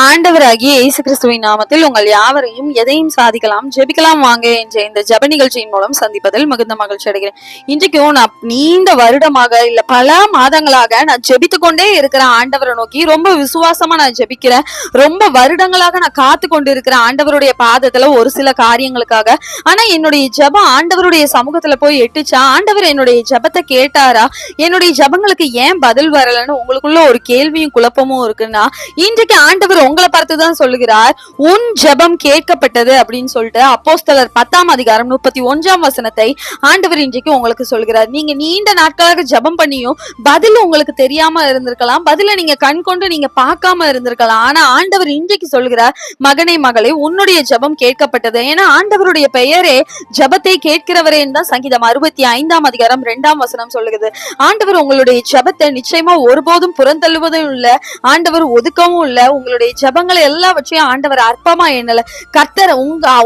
ஆண்டவராகிய இயேசு கிறிஸ்துவின் நாமத்தில் உங்கள் யாவரையும் எதையும் சாதிக்கலாம் ஜெபிக்கலாம் வாங்க என்ற இந்த ஜெப நிகழ்ச்சியின் மூலம் சந்திப்பதில் மிகுந்த மகிழ்ச்சி அடைகிறேன். இன்றைக்கும் நான் நீண்ட வருடமாக இல்ல பல மாதங்களாக நான் ஜெபித்து கொண்டே இருக்கிற ஆண்டவரை நோக்கி ரொம்ப விசுவாசமா நான் ஜெபிக்கிறேன். ரொம்ப வருடங்களாக நான் காத்து கொண்டு இருக்கிற ஆண்டவருடைய பாதத்துல ஒரு சில காரியங்களுக்காக. ஆனா என்னுடைய ஜெபம் ஆண்டவருடைய சமூகத்துல போய் எட்டுச்சா? ஆண்டவர் என்னுடைய ஜெபத்தை கேட்டாரா? என்னுடைய ஜெபங்களுக்கு ஏன் பதில் வரலன்னு உங்களுக்குள்ள ஒரு கேள்வியும் குழப்பமும் இருக்குன்னா, இன்றைக்கு ஆண்டவர் உங்களை பார்த்துதான் சொல்லுகிறார், உன் ஜெபம் கேட்கப்பட்டது அப்படின்னு சொல்லிட்டு அப்போஸ்தலர் 10:31 ஆண்டவர் இன்றைக்கு உங்களுக்கு சொல்கிறார். நீங்க நீண்ட நாட்களாக ஜெபம் பண்ணியும் பதில் உங்களுக்கு தெரியாம இருந்திருக்கலாம், பதில நீங்க கண் கொண்டு நீங்க பார்க்காம இருந்திருக்கலாம். ஆனா ஆண்டவர் இன்றைக்கு சொல்கிறார், மகனே மகளே, உன்னுடைய ஜெபம் கேட்கப்பட்டது. ஏன்னா ஆண்டவருடைய பெயரே ஜெபத்தை கேட்கிறவரே தான் சங்கீதம் 65:2 சொல்லுகிறது. ஆண்டவர் உங்களுடைய ஜெபத்தை நிச்சயமா ஒருபோதும் புறந்தள்ளுவதும் இல்ல, ஆண்டவர் ஒதுக்கவும் இல்ல. உங்களுடைய ஜெபங்களை எல்லாவற்றையும் ஆண்டவர் அற்பமா எண்ணல. கர்த்தர்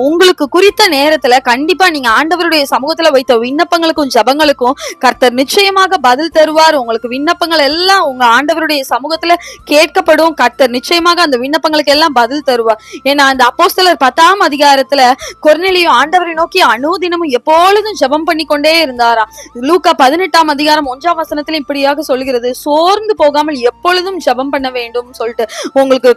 உங்களுக்கு குறித்த நேரத்துல கண்டிப்பா நீங்க ஆண்டவருடைய சமூகத்துல வைத்த விண்ணப்பங்களுக்கும் ஜெபங்களுக்கும் கர்த்தர் நிச்சயமாக பதில் தருவார். உங்களுக்கு விண்ணப்பங்கள் எல்லாம் உங்க ஆண்டவருடைய சமூகத்துல கேட்கப்படும். கர்த்தர் நிச்சயமாக அந்த விண்ணப்பங்களுக்கு எல்லாம் பதில் தருவார். ஏன்னா அந்த அப்போஸ்தலர் 10 கொர்நேலியு ஆண்டவரை நோக்கி அனுதினமும் எப்பொழுதும் ஜெபம் பண்ணி கொண்டே இருந்தாராம். லூக்கா 18:1 இப்படியாக சொல்கிறது, சோர்ந்து போகாமல் எப்பொழுதும் ஜெபம் பண்ண வேண்டும் சொல்லிட்டு. உங்களுக்கு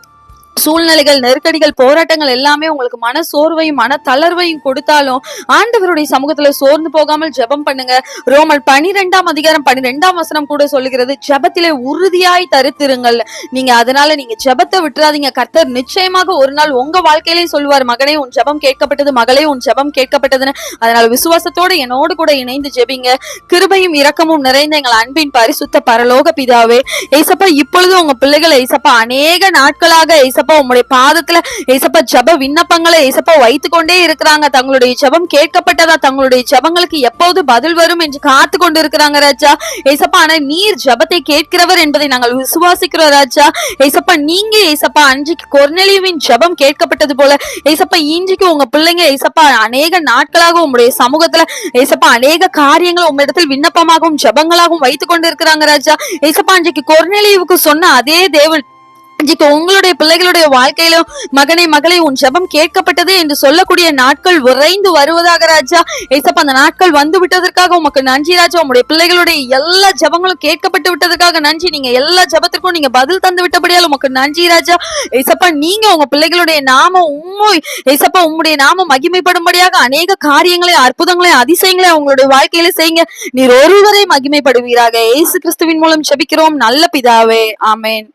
சூழ்நிலைகள், நெருக்கடிகள், போராட்டங்கள் எல்லாமே உங்களுக்கு மன சோர்வையும் மன தளர்வையும் கொடுத்தாலும் ஆண்டவருடைய சமூகத்துல சோர்ந்து போகாமல் ஜெபம் பண்ணுங்க. ரோமர் 12:12 கூட சொல்லுகிறது, ஜெபத்திலே உறுதியாய் தரித்திருங்கள். நீங்க அதனால நீங்க ஜெபத்தை விட்டுறாதீங்க. கர்த்தர் நிச்சயமாக ஒரு நாள் உங்க வாழ்க்கையிலே சொல்லுவார், மகனே உன் ஜெபம் கேட்கப்பட்டது, மகளே உன் ஜெபம் கேட்கப்பட்டதுன்னு. அதனால விசுவாசத்தோடு என்னோடு கூட இணைந்து ஜெபிங்க. கிருபையும் இரக்கமும் நிறைந்த எங்கள் அன்பின் பரிசுத்த பரலோக பிதாவே, ஏசப்பா இப்பொழுது உங்க பிள்ளைகளை ஏசப்பா அநேக நாட்களாக ஏசப்பா உங்களுடைய பாதத்துல ஏசப்பா ஜெப விண்ணப்பங்களை ஏசப்பா வைத்துக் கொண்டே இருக்கிறாங்க. தங்களுடைய ஜெபம் கேட்கப்பட்டதா, தங்களுடைய ஜெபங்களுக்கு எப்போது பதில் வரும் என்று காத்து கொண்டு இருக்கிறாங்க ராஜா. ஏசப்பா ஆனா நீர் ஜெபத்தை கேட்கிறவர் என்பதை நாங்கள் விசுவாசிக்கிறோம் ராஜா. ஏசப்பா நீங்க ஏசப்பா அன்றைக்கு கொர்நேலியுவின் ஜெபம் கேட்கப்பட்டது போல ஏசப்பா இன்றைக்கு உங்க பிள்ளைங்க ஏசப்பா அநேக நாட்களாக உங்களுடைய சமூகத்துல ஏசப்பா அநேக காரியங்கள் உங்களிடத்தில் விண்ணப்பமாகவும் ஜெபங்களாகவும் வைத்துக் கொண்டு இருக்கிறாங்க ராஜா. ஏசப்பா அன்றைக்கு கொர்நேலியுவுக்கு சொன்ன அதே தேவன் உங்களுடைய பிள்ளைகளுடைய வாழ்க்கையிலும் மகனே மகளே உன் ஜெபம் கேட்கப்பட்டது என்று சொல்லக்கூடிய நாட்கள் விரைந்து வருவதாக ராஜா. ஏசப்பா அந்த நாட்கள் வந்து விட்டதற்காக உமக்கு நன்றி ராஜா. உங்களுடைய பிள்ளைகளுடைய எல்லா ஜெபங்களும் கேட்கப்பட்டு விட்டதற்காக நன்றி. நீங்க எல்லா ஜெபத்திற்கும் நீங்க பதில் தந்து விட்டபடியால் உமக்கு நன்றி ராஜா. ஏசப்பா நீங்க உங்க பிள்ளைகளுடைய நாமம் ஏசப்பா உங்களுடைய நாமம் மகிமைப்படும்படியாக அநேக காரியங்களை, அற்புதங்களை, அதிசயங்களை உங்களுடைய வாழ்க்கையில செய்யுங்க. நீர் ஒருவரை மகிமைப்படுவீராக. இயேசு கிறிஸ்துவின் மூலம் ஜெபிக்கிறோம் நல்ல பிதாவே, ஆமென்.